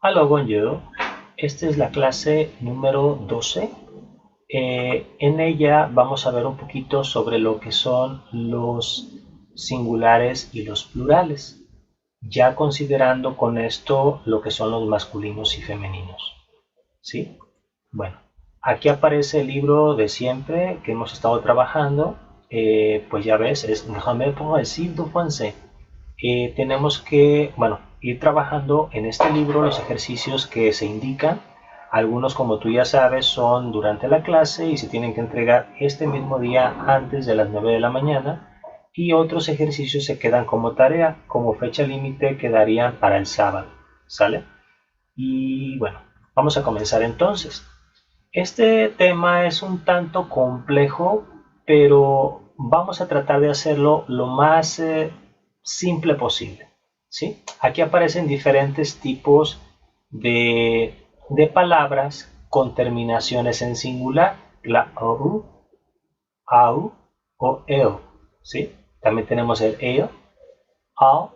Hello, bonjour. Esta es la clase número 12. En ella vamos a ver un poquito sobre lo que son los singulares y los plurales, ya considerando con esto lo que son los masculinos y femeninos. ¿Sí? Bueno, aquí aparece el libro de siempre que hemos estado trabajando. Pues ya ves, es Grammaire progressive du français. Tenemos que, bueno, ir trabajando en este libro los ejercicios que se indican. Algunos, como tú ya sabes, son durante la clase y se tienen que entregar este mismo día antes de las 9 de la mañana. Y otros ejercicios se quedan como tarea, como fecha límite quedarían para el sábado. ¿Sale? Y bueno, vamos a comenzar entonces. Este tema es un tanto complejo, pero vamos a tratar de hacerlo lo más simple posible. ¿Sí? Aquí aparecen diferentes tipos de palabras con terminaciones en singular, la OU, AU o EO. ¿Sí? También tenemos el EO, AO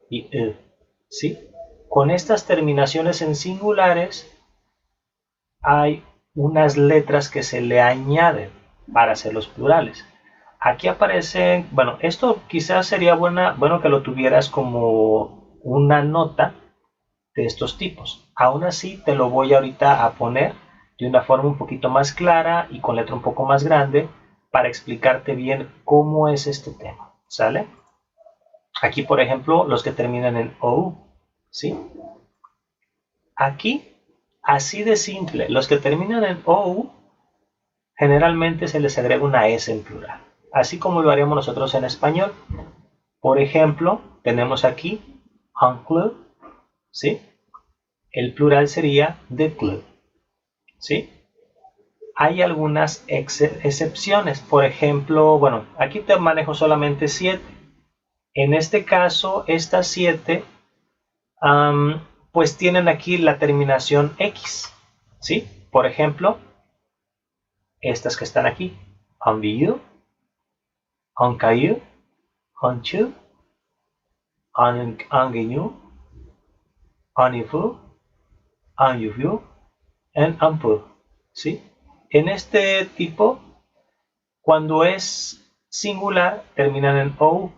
y E. ¿Sí? Con estas terminaciones en singulares hay unas letras que se le añaden para hacer los plurales. Aquí aparecen, bueno, esto quizás sería bueno que lo tuvieras como una nota de estos tipos. Aún así, te lo voy ahorita a poner de una forma un poquito más clara y con letra un poco más grande para explicarte bien cómo es este tema. ¿Sale? Aquí, por ejemplo, los que terminan en OU, ¿sí? Aquí, así de simple, los que terminan en OU generalmente se les agrega una S en plural, así como lo haríamos nosotros en español. Por ejemplo, tenemos aquí un club, ¿sí? El plural sería the club, ¿sí? Hay algunas excepciones, por ejemplo, bueno, aquí te manejo solamente 7. En este caso, estas 7, pues tienen aquí la terminación X, ¿sí? Por ejemplo, estas que están aquí, on you, on caillou, on you, Anguignou, Anifu, Anyuviu, en Ampu. ¿Sí? En este tipo, cuando es singular, terminan en OU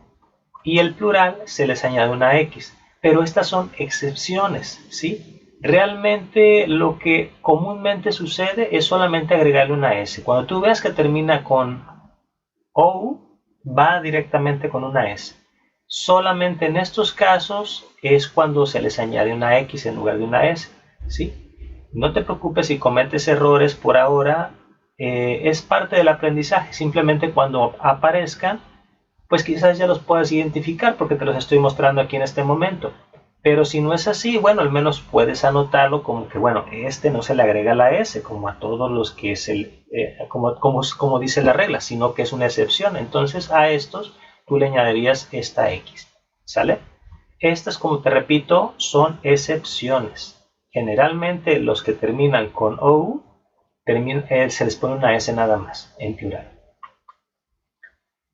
y el plural se les añade una X. Pero estas son excepciones, ¿sí? Realmente lo que comúnmente sucede es solamente agregarle una S. Cuando tú veas que termina con OU, va directamente con una S. Solamente en estos casos es cuando se les añade una X en lugar de una S. ¿Sí? No te preocupes si cometes errores por ahora, es parte del aprendizaje. Simplemente cuando aparezcan, pues quizás ya los puedas identificar porque te los estoy mostrando aquí en este momento. Pero si no es así, bueno, al menos puedes anotarlo como que, bueno, este no se le agrega la S, como a todos los que se, como dice la regla, sino que es una excepción. Entonces a estos tú le añadirías esta X, ¿sale? Estas, como te repito, son excepciones. Generalmente los que terminan con OU, se les pone una S nada más, en plural.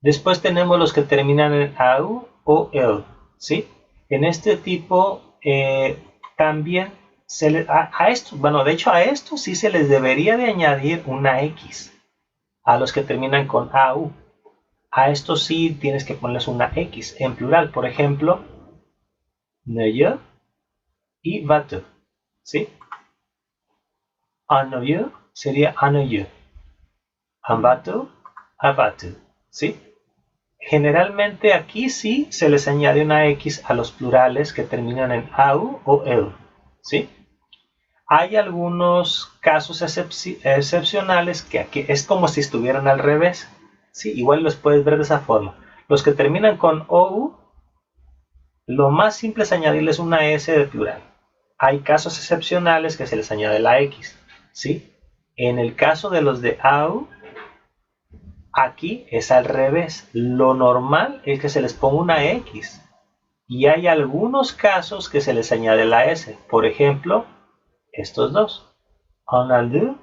Después tenemos los que terminan en AU o EL, ¿sí? En este tipo también a esto, bueno, de hecho a esto sí se les debería de añadir una X, a los que terminan con AU. A estos sí tienes que ponerles una X en plural, por ejemplo, NEUE y VATE, ¿sí? ANOIE sería ANOIE, ANVATE, AVATE, ¿sí? Generalmente aquí sí se les añade una X a los plurales que terminan en AU o EL, ¿sí? Hay algunos casos excepcionales que aquí es como si estuvieran al revés, ¿sí? Igual los puedes ver de esa forma. Los que terminan con OU, lo más simple es añadirles una S de plural. Hay casos excepcionales que se les añade la X, ¿sí? En el caso de los de AU, aquí es al revés. Lo normal es que se les ponga una X. Y hay algunos casos que se les añade la S. Por ejemplo, estos dos. On a lu,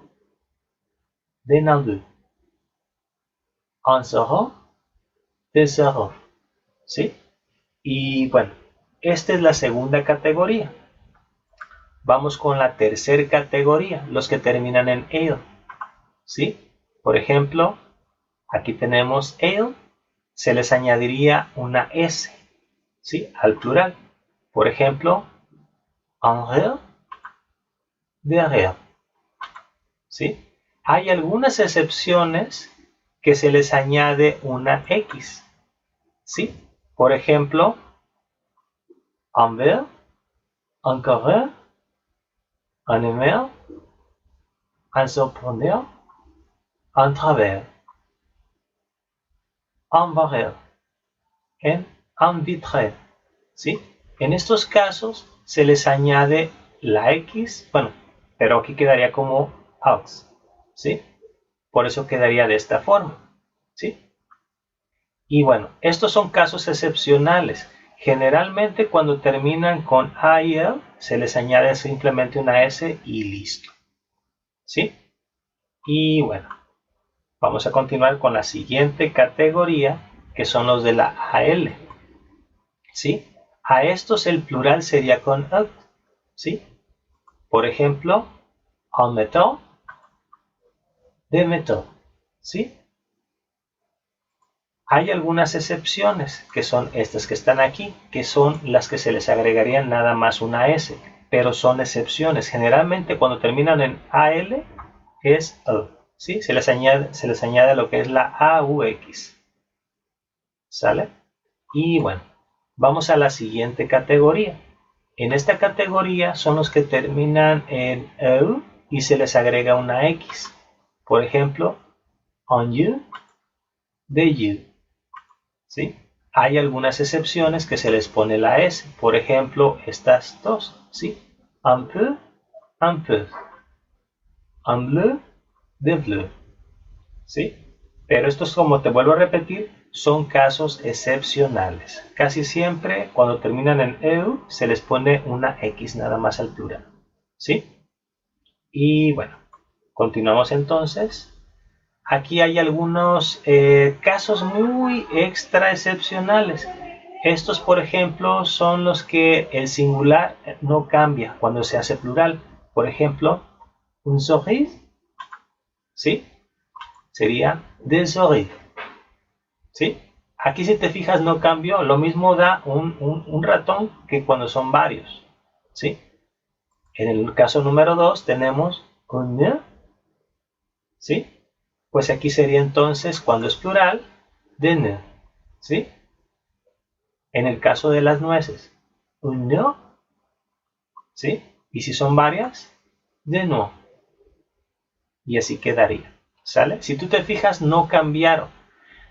den a lu. On sera, de sera. ¿Sí? Y bueno, esta es la segunda categoría. vamos con la tercera categoría, los que terminan en ale, ¿sí? Por ejemplo, aquí tenemos ale, se les añadiría una S, ¿sí? Al plural. Por ejemplo, un verre de ale, ¿sí? Hay algunas excepciones que se les añade una X, ¿sí? Por ejemplo, un verre, un carré, un aimer, un surprendre, un travers, un barrel, un vitré, ¿sí? En estos casos se les añade la X, bueno, pero aquí quedaría como aux, ¿sí? Por eso quedaría de esta forma, ¿sí? Y bueno, estos son casos excepcionales. Generalmente cuando terminan con AIL se les añade simplemente una S y listo, ¿sí? Y bueno, vamos a continuar con la siguiente categoría, que son los de la AL, ¿sí? A estos el plural sería con out, ¿sí? Por ejemplo, un métaux de métaux, ¿sí? Hay algunas excepciones, que son estas que están aquí, que son las que se les agregaría nada más una S, pero son excepciones. Generalmente cuando terminan en AL es AL, ¿sí? Se les añade lo que es la AUX, ¿sale? Y bueno, vamos a la siguiente categoría. En esta categoría son los que terminan en EU y se les agrega una X. Por ejemplo, on you, de you, ¿sí? Hay algunas excepciones que se les pone la S. Por ejemplo, estas dos, ¿sí? Un peu, un peu. Un bleu, de bleu, ¿sí? Pero estos, como te vuelvo a repetir, son casos excepcionales. Casi siempre cuando terminan en EU se les pone una X nada más al plural, ¿sí? Y bueno, continuamos entonces. Aquí hay algunos casos muy extra excepcionales. Estos, por ejemplo, son los que el singular no cambia cuando se hace plural. Por ejemplo, un sourire, ¿sí? Sería des sourires, ¿sí? Aquí si te fijas no cambió, lo mismo da un ratón que cuando son varios, ¿sí? En el caso número 2 tenemos un ne, ¿sí? Pues aquí sería entonces, cuando es plural, de ne, ¿sí? En el caso de las nueces, un no, ¿sí? Y si son varias, de no. Y así quedaría, ¿sale? Si tú te fijas, no cambiaron.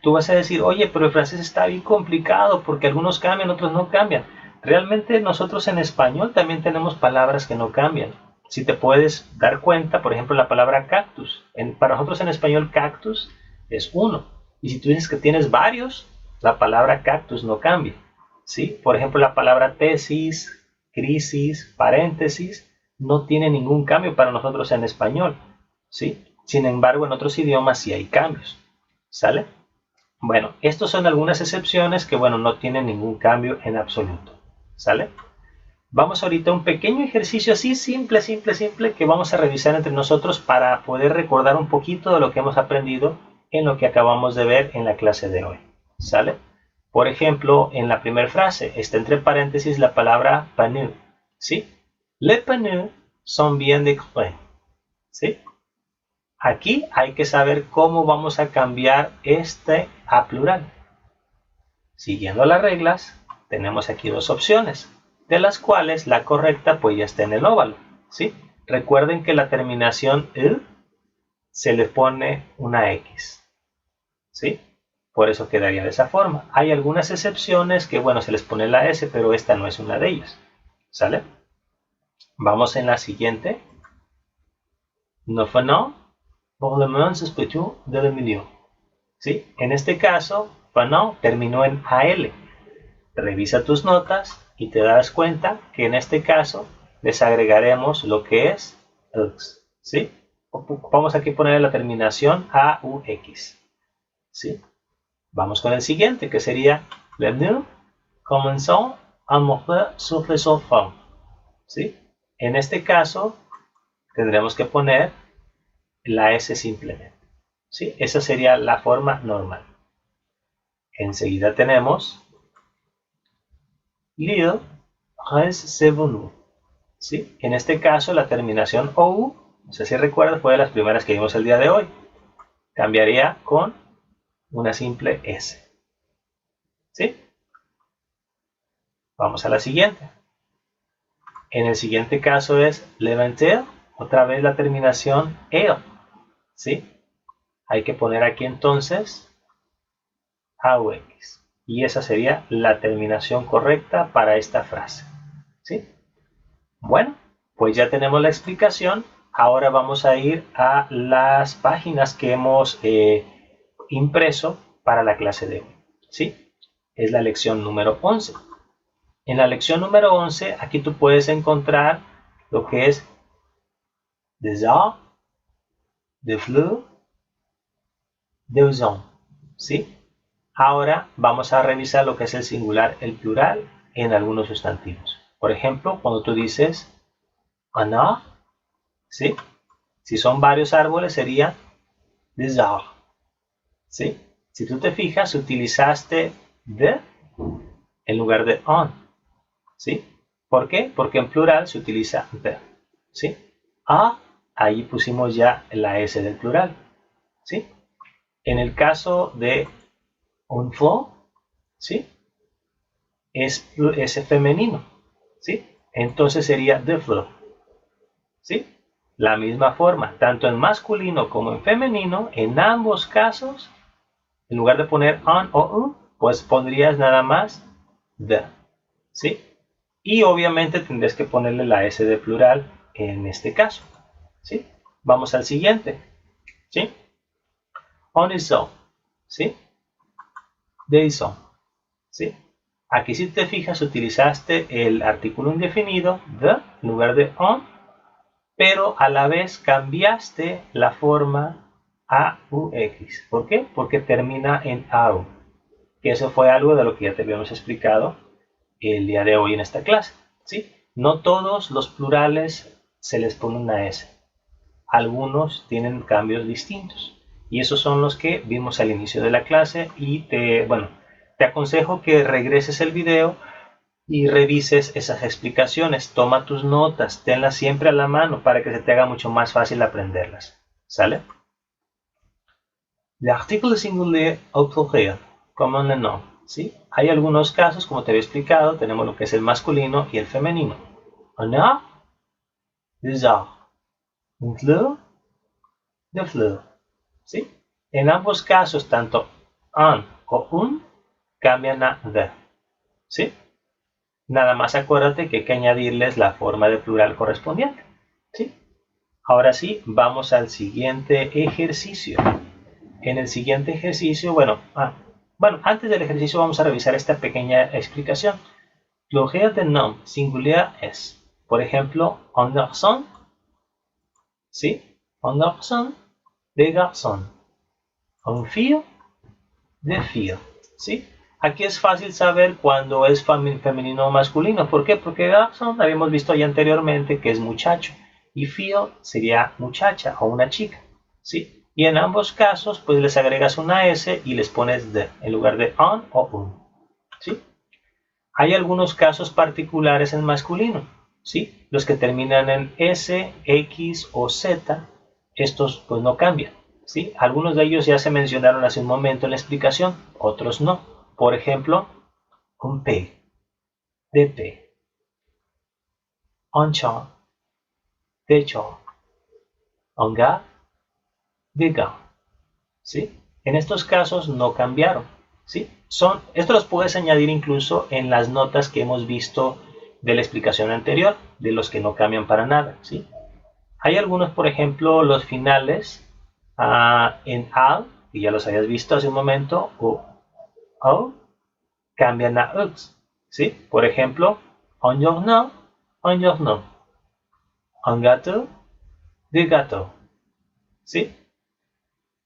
Tú vas a decir, oye, pero el francés está bien complicado porque algunos cambian, otros no cambian. Realmente nosotros en español también tenemos palabras que no cambian. Si te puedes dar cuenta, por ejemplo, la palabra cactus. Para nosotros en español cactus es uno. Y si tú dices que tienes varios, la palabra cactus no cambia, ¿sí? Por ejemplo, la palabra tesis, crisis, paréntesis, no tiene ningún cambio para nosotros en español, ¿sí? Sin embargo, en otros idiomas sí hay cambios, ¿sale? Bueno, estos son algunas excepciones que, bueno, no tienen ningún cambio en absoluto, ¿sale? Vamos ahorita a un pequeño ejercicio así simple, que vamos a revisar entre nosotros para poder recordar un poquito de lo que hemos aprendido en lo que acabamos de ver en la clase de hoy, ¿sale? Por ejemplo, en la primera frase está entre paréntesis la palabra pneus, ¿sí? Les pneus sont bien décorés, ¿sí? Aquí hay que saber cómo vamos a cambiar este a plural. Siguiendo las reglas, tenemos aquí dos opciones, de las cuales la correcta pues ya está en el óvalo, ¿sí? Recuerden que la terminación -il se le pone una X, ¿sí? Por eso quedaría de esa forma. Hay algunas excepciones que, bueno, se les pone la S, pero esta no es una de ellas, ¿sale? Vamos en la siguiente. Nous venons pour le moment sospechoso del milieu, ¿sí? En este caso, venons terminó en AL. Revisa tus notas y te das cuenta que en este caso les agregaremos lo que es UX, ¿sí? Vamos aquí a poner la terminación AUX, ¿sí? Vamos con el siguiente, que sería le nous commençons à monter sur les enfants, ¿sí? En este caso, tendremos que poner la S simplemente. ¿Sí? Esa sería la forma normal. Enseguida tenemos l'île reste venu. ¿Sí? En este caso, la terminación OU, no sé si recuerdas, fue de las primeras que vimos el día de hoy. Cambiaría con una simple S. ¿Sí? Vamos a la siguiente. En el siguiente caso es levanter, otra vez la terminación ER. ¿Sí? Hay que poner aquí entonces AUX. Y esa sería la terminación correcta para esta frase. ¿Sí? Bueno, pues ya tenemos la explicación. Ahora vamos a ir a las páginas que hemos impreso para la clase de hoy. ¿Sí? Es la lección número 11. En la lección número 11, aquí tú puedes encontrar lo que es des arts, des fleurs, des hommes. ¿Sí? Ahora vamos a revisar lo que es el singular, el plural en algunos sustantivos. Por ejemplo, cuando tú dices un arbre, ¿sí? Si son varios árboles sería des arbres, ¿sí? Si tú te fijas, utilizaste de en lugar de on, ¿sí? ¿Por qué? Porque en plural se utiliza de, ¿sí? A, ahí pusimos ya la S del plural, ¿sí? En el caso de un fleur, ¿sí? Es femenino, ¿sí? Entonces sería de fleur, ¿sí? La misma forma, tanto en masculino como en femenino, en ambos casos, en lugar de poner on o un, pues pondrías nada más the, ¿sí? Y obviamente tendrías que ponerle la S de plural en este caso, ¿sí? Vamos al siguiente, ¿sí? On is on, ¿sí? They son, ¿sí? Aquí si te fijas utilizaste el artículo indefinido the en lugar de on, pero a la vez cambiaste la forma AUX. ¿Por qué? Porque termina en AU, que eso fue algo de lo que ya te habíamos explicado el día de hoy en esta clase, ¿sí? No todos los plurales se les pone una S. Algunos tienen cambios distintos. Y esos son los que vimos al inicio de la clase y te aconsejo que regreses el video y revises esas explicaciones. Toma tus notas, tenlas siempre a la mano para que se te haga mucho más fácil aprenderlas. ¿Sale? L'article singulier au pluriel, como en el nom, ¿sí? Hay algunos casos, como te había explicado, tenemos lo que es el masculino y el femenino. Un arbre, des arbres. Un fleur, des fleurs. ¿Sí? En ambos casos, tanto un o un cambian a the. ¿Sí? Nada más acuérdate que hay que añadirles la forma de plural correspondiente. ¿Sí? Ahora sí, vamos al siguiente ejercicio. En el siguiente ejercicio, bueno, antes del ejercicio vamos a revisar esta pequeña explicación. Pluriel de nom singulier es, por ejemplo, un garçon, ¿sí? Un garçon, des garçons. Un fille, des filles, ¿sí? Aquí es fácil saber cuando es femenino o masculino. ¿Por qué? Porque garçon habíamos visto ya anteriormente que es muchacho y fille sería muchacha o una chica, ¿sí? Y en ambos casos, pues les agregas una S y les pones de en lugar de on o un, ¿sí? Hay algunos casos particulares en masculino, ¿sí? Los que terminan en S, X o Z, estos pues no cambian, ¿sí? Algunos de ellos ya se mencionaron hace un momento en la explicación, otros no. Por ejemplo, un P, de P, un champ, de champ, un gars, de gars, ¿sí? En estos casos no cambiaron, ¿sí? Esto los puedes añadir incluso en las notas que hemos visto de la explicación anterior, de los que no cambian para nada, ¿sí? Hay algunos, por ejemplo, los finales en al, que ya los habías visto hace un momento, o cambian a ux, ¿sí? Por ejemplo, un journal, un journal, un gâteau, de gâteau, ¿sí?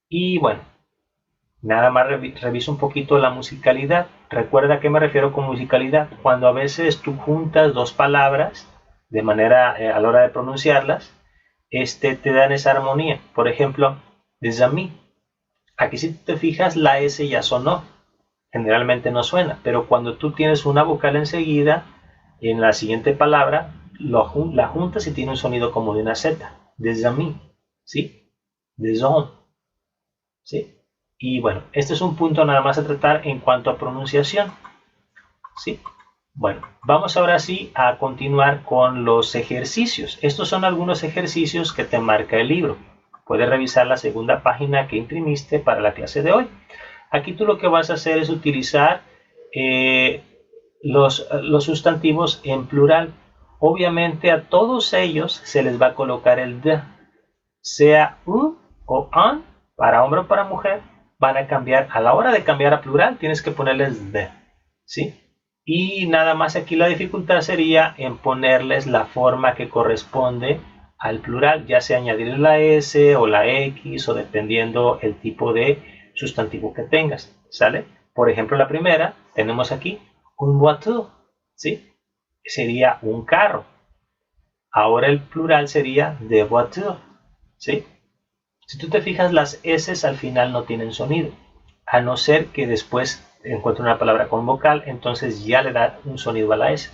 Y bueno, nada más reviso un poquito la musicalidad. Recuerda a qué me refiero con musicalidad. Cuando a veces tú juntas dos palabras de manera a la hora de pronunciarlas, te dan esa armonía. Por ejemplo, des amis. Aquí si te fijas la S ya sonó, generalmente no suena, pero cuando tú tienes una vocal enseguida, en la siguiente palabra, la juntas y tiene un sonido como de una Z, des amis, ¿sí? Des hommes, ¿sí? Y bueno, este es un punto nada más a tratar en cuanto a pronunciación, ¿sí? Bueno, vamos ahora sí a continuar con los ejercicios. Estos son algunos ejercicios que te marca el libro. Puedes revisar la segunda página que imprimiste para la clase de hoy. Aquí tú lo que vas a hacer es utilizar los sustantivos en plural. Obviamente a todos ellos se les va a colocar el de. Sea un o an, para hombre o para mujer, van a cambiar. A la hora de cambiar a plural tienes que ponerles de, ¿sí? Y nada más aquí la dificultad sería en ponerles la forma que corresponde al plural, ya sea añadir la S o la X o dependiendo el tipo de sustantivo que tengas, ¿sale? Por ejemplo, la primera, tenemos aquí un voiture, ¿sí? Sería un carro. Ahora el plural sería de voiture, ¿sí? Si tú te fijas, las S al final no tienen sonido, a no ser que después encuentre una palabra con vocal, entonces ya le da un sonido a la S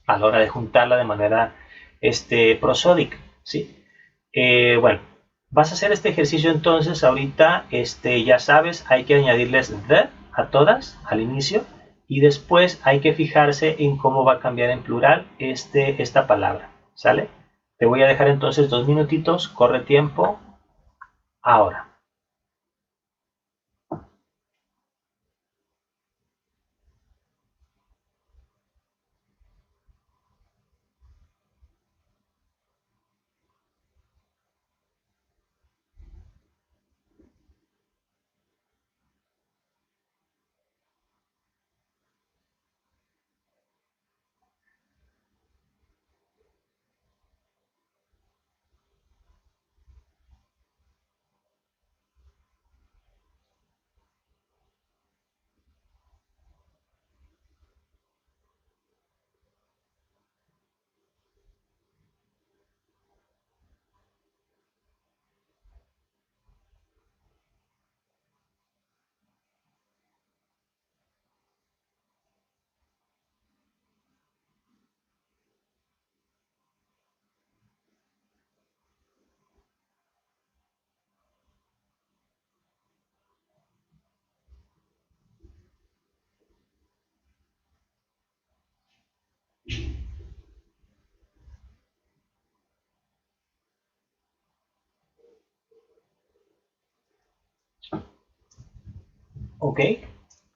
a la hora de juntarla de manera prosódica, ¿sí? Bueno, vas a hacer este ejercicio entonces ahorita, ya sabes, hay que añadirles the a todas al inicio y después hay que fijarse en cómo va a cambiar en plural esta palabra, ¿sale? Te voy a dejar entonces 2 minutitos, corre tiempo, ahora. Ok,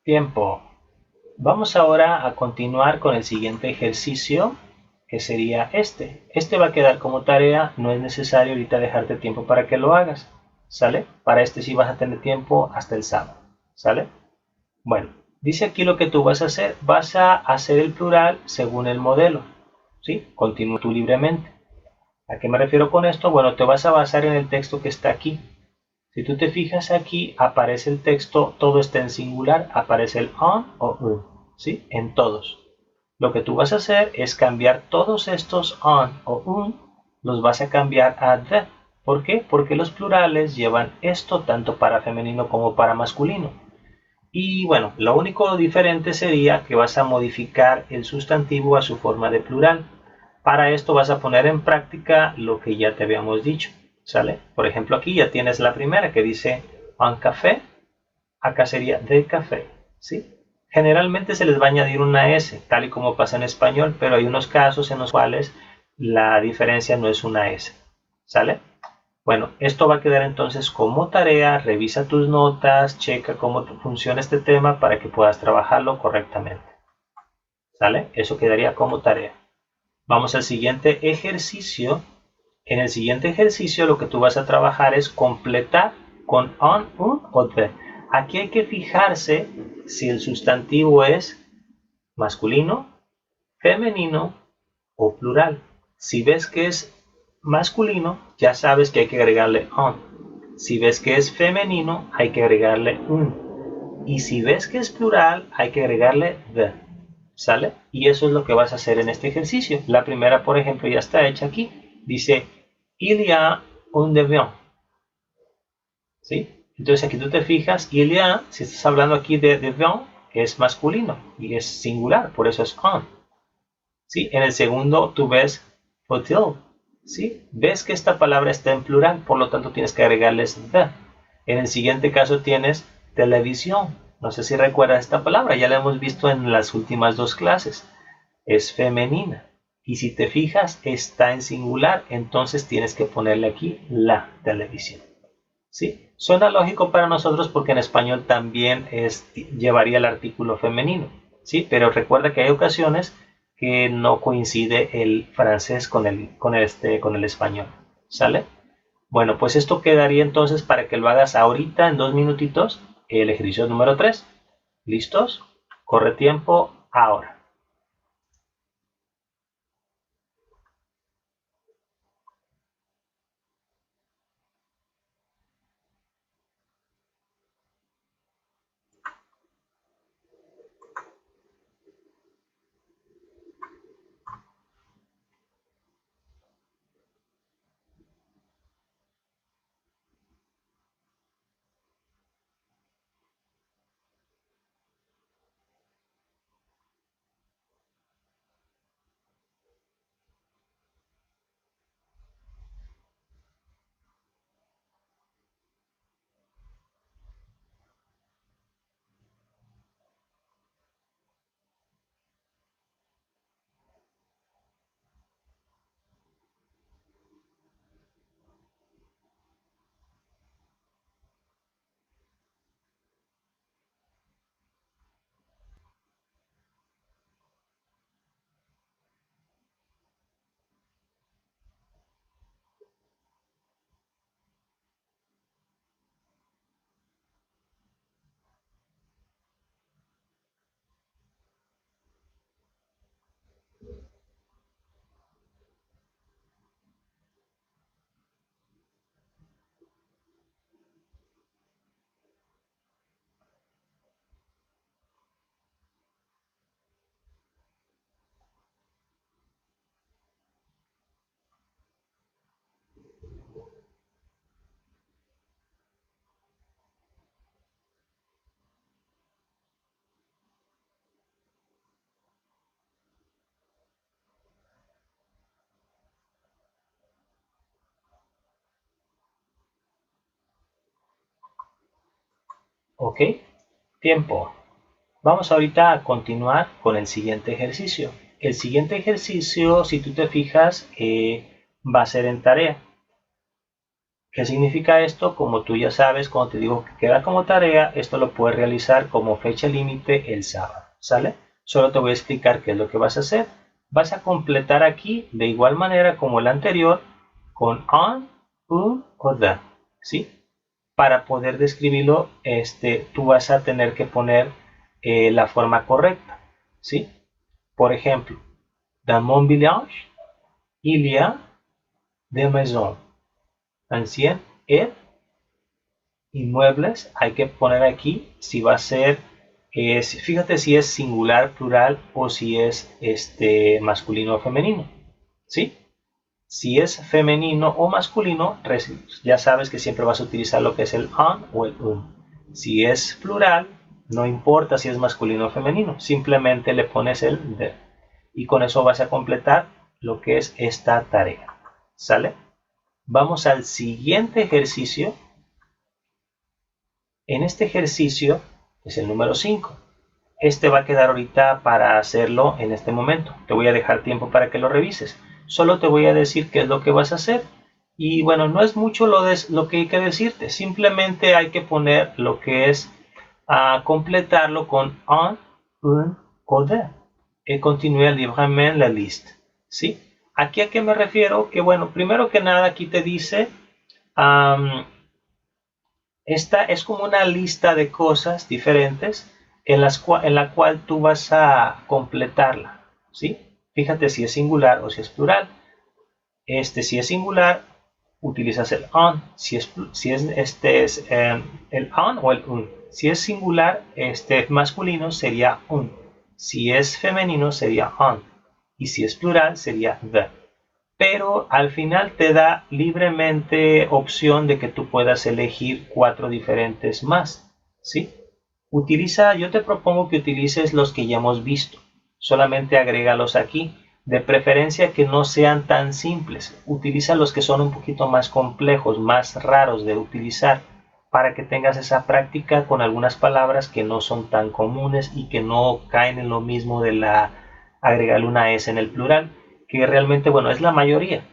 tiempo. Vamos ahora a continuar con el siguiente ejercicio, que sería este. Este va a quedar como tarea, no es necesario ahorita dejarte tiempo para que lo hagas, ¿sale? Para este sí vas a tener tiempo hasta el sábado, ¿sale? Bueno, dice aquí lo que tú vas a hacer el plural según el modelo, ¿sí? Continúa tú libremente. ¿A qué me refiero con esto? Bueno, te vas a basar en el texto que está aquí. Si tú te fijas aquí, aparece el texto, todo está en singular, aparece el on o un, ¿sí? En todos. Lo que tú vas a hacer es cambiar todos estos on o un, los vas a cambiar a the. ¿Por qué? Porque los plurales llevan esto tanto para femenino como para masculino. Y bueno, lo único diferente sería que vas a modificar el sustantivo a su forma de plural. Para esto vas a poner en práctica lo que ya te habíamos dicho, ¿sale? Por ejemplo, aquí ya tienes la primera que dice un café, acá sería de café, ¿sí? Generalmente se les va a añadir una S, tal y como pasa en español, pero hay unos casos en los cuales la diferencia no es una S, ¿sale? Bueno, esto va a quedar entonces como tarea, revisa tus notas, checa cómo funciona este tema para que puedas trabajarlo correctamente, ¿sale? Eso quedaría como tarea. Vamos al siguiente ejercicio. En el siguiente ejercicio lo que tú vas a trabajar es completar con on, un o the. Aquí hay que fijarse si el sustantivo es masculino, femenino o plural. Si ves que es masculino, ya sabes que hay que agregarle on. Si ves que es femenino, hay que agregarle un. Y si ves que es plural, hay que agregarle the. ¿Sale? Y eso es lo que vas a hacer en este ejercicio. La primera, por ejemplo, ya está hecha aquí. Dice, il y a un avión. ¿Sí? Entonces aquí tú te fijas, il y a, si estás hablando aquí de avión, es masculino y es singular, por eso es un. ¿Sí? En el segundo tú ves hotel. ¿Sí? Ves que esta palabra está en plural, por lo tanto tienes que agregarles the. En el siguiente caso tienes televisión. No sé si recuerdas esta palabra, ya la hemos visto en las últimas dos clases. Es femenina. Y si te fijas, está en singular, entonces tienes que ponerle aquí la televisión. ¿Sí? Suena lógico para nosotros porque en español también llevaría el artículo femenino. ¿Sí? Pero recuerda que hay ocasiones que no coincide el francés con el español. ¿Sale? Bueno, pues esto quedaría entonces para que lo hagas ahorita en 2 minutitos, el ejercicio número 3. ¿Listos? Corre tiempo ahora. ¿Ok? Tiempo. Vamos ahorita a continuar con el siguiente ejercicio. El siguiente ejercicio, si tú te fijas, va a ser en tarea. ¿Qué significa esto? Como tú ya sabes, cuando te digo que queda como tarea, esto lo puedes realizar como fecha límite el sábado. ¿Sale? Solo te voy a explicar qué es lo que vas a hacer. Vas a completar aquí de igual manera como el anterior con un, o the. ¿Sí? Para poder describirlo, tú vas a tener que poner la forma correcta. ¿Sí? Por ejemplo, dans mon village, il y a des maisons anciennes et inmuebles. Hay que poner aquí si va a ser, fíjate si es singular, plural o si es masculino o femenino. ¿Sí? Si es femenino o masculino, ya sabes que siempre vas a utilizar lo que es el un o el un. Si es plural, no importa si es masculino o femenino, simplemente le pones el de. Y con eso vas a completar lo que es esta tarea. ¿Sale? Vamos al siguiente ejercicio. En este ejercicio es el número 5. Este va a quedar ahorita para hacerlo en este momento. Te voy a dejar tiempo para que lo revises. Solo te voy a decir qué es lo que vas a hacer. Y bueno, no es mucho lo que hay que decirte. Simplemente hay que poner lo que es completarlo con un o de. Et continue librement la liste. ¿Sí? ¿Aquí a qué me refiero? Que bueno, primero que nada aquí te dice... esta es como una lista de cosas diferentes en la cual tú vas a completarla, ¿sí? Fíjate si es singular o si es plural. Si es singular, utilizas el on. Si es el on o el un. Si es singular, masculino sería un. Si es femenino sería on y si es plural sería the. Pero al final te da libremente opción de que tú puedas elegir 4 diferentes más, ¿sí? Yo te propongo que utilices los que ya hemos visto. Solamente agrégalos aquí. De preferencia que no sean tan simples. Utiliza los que son un poquito más complejos, más raros de utilizar, para que tengas esa práctica con algunas palabras que no son tan comunes y que no caen en lo mismo de agregarle una S en el plural, que realmente, bueno, es la mayoría.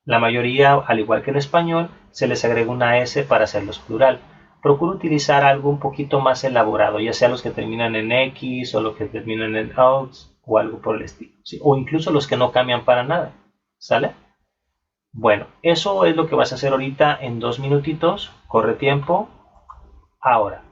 La mayoría, al igual que en español, se les agrega una S para hacerlos plural. Procura utilizar algo un poquito más elaborado, ya sea los que terminan en X o los que terminan en OUTS o algo por el estilo, ¿sí? O incluso los que no cambian para nada, ¿sale? Bueno, eso es lo que vas a hacer ahorita en 2 minutitos. Corre tiempo. Ahora.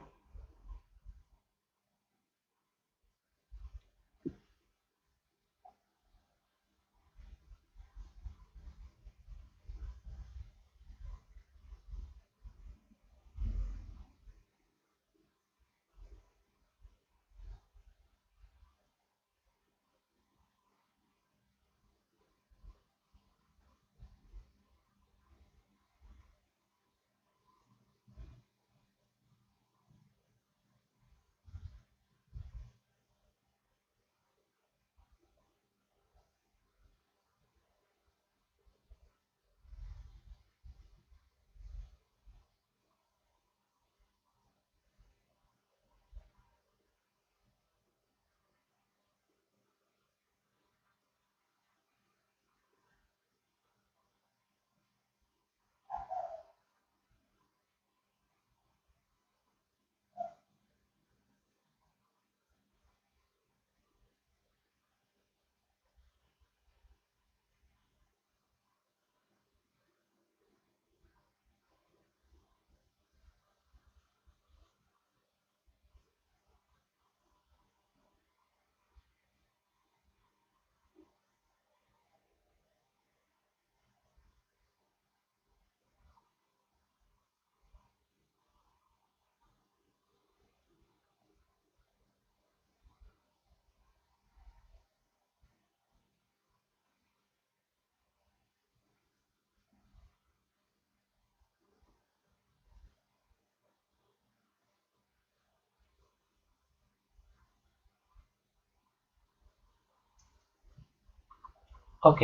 Ok,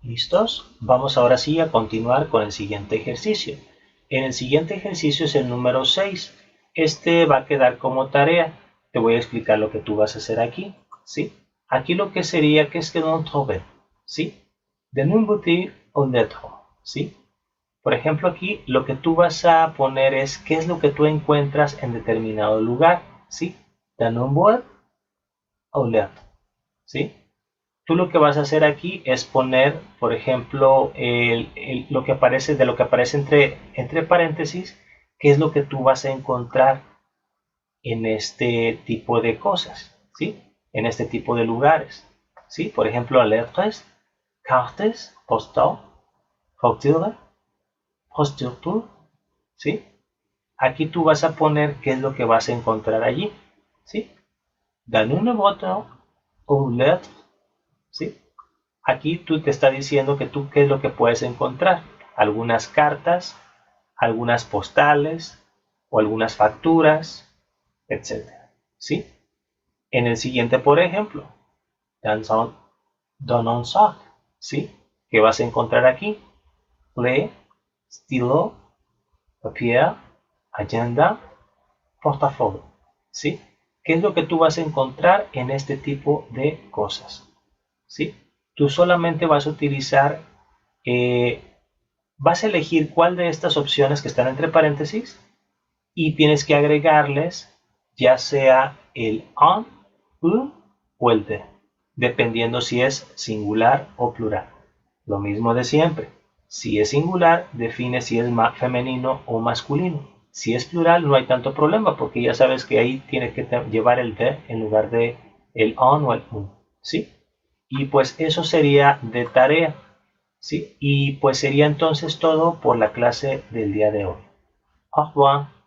¿listos? Vamos ahora sí a continuar con el siguiente ejercicio. En el siguiente ejercicio es el número 6. Este va a quedar como tarea. Te voy a explicar lo que tú vas a hacer aquí, ¿sí? Aquí lo que sería que es que no trouver, ¿sí? De un boutique un lettre, ¿sí? Por ejemplo, aquí lo que tú vas a poner es qué es lo que tú encuentras en determinado lugar, ¿sí? D'un nombre au lettre, ¿sí? Tú lo que vas a hacer aquí es poner, por ejemplo, lo que aparece, de lo que aparece entre paréntesis, qué es lo que tú vas a encontrar en este tipo de cosas, ¿sí? En este tipo de lugares, ¿sí? Por ejemplo, lettres, cartes, postales, factures, prostitutas, ¿sí? Aquí tú vas a poner qué es lo que vas a encontrar allí, ¿sí? Dans une boîte ou lettre, ¿sí? Aquí tú te está diciendo que tú qué es lo que puedes encontrar. Algunas cartas, algunas postales o algunas facturas, etcétera, ¿sí? En el siguiente, por ejemplo, dans un sac, ¿sí? ¿Qué vas a encontrar aquí? Clé, stylo, papier, agenda, portafolio, ¿sí? ¿Qué es lo que tú vas a encontrar en este tipo de cosas? ¿Sí? Tú solamente vas a utilizar, vas a elegir cuál de estas opciones que están entre paréntesis y tienes que agregarles ya sea el un, un o el de, dependiendo si es singular o plural. Lo mismo de siempre. Si es singular, define si es femenino o masculino. Si es plural, no hay tanto problema porque ya sabes que ahí tiene que llevar el de en lugar de el on o el un, ¿sí? Y pues eso sería de tarea, ¿sí? Y pues sería entonces todo por la clase del día de hoy. Au revoir.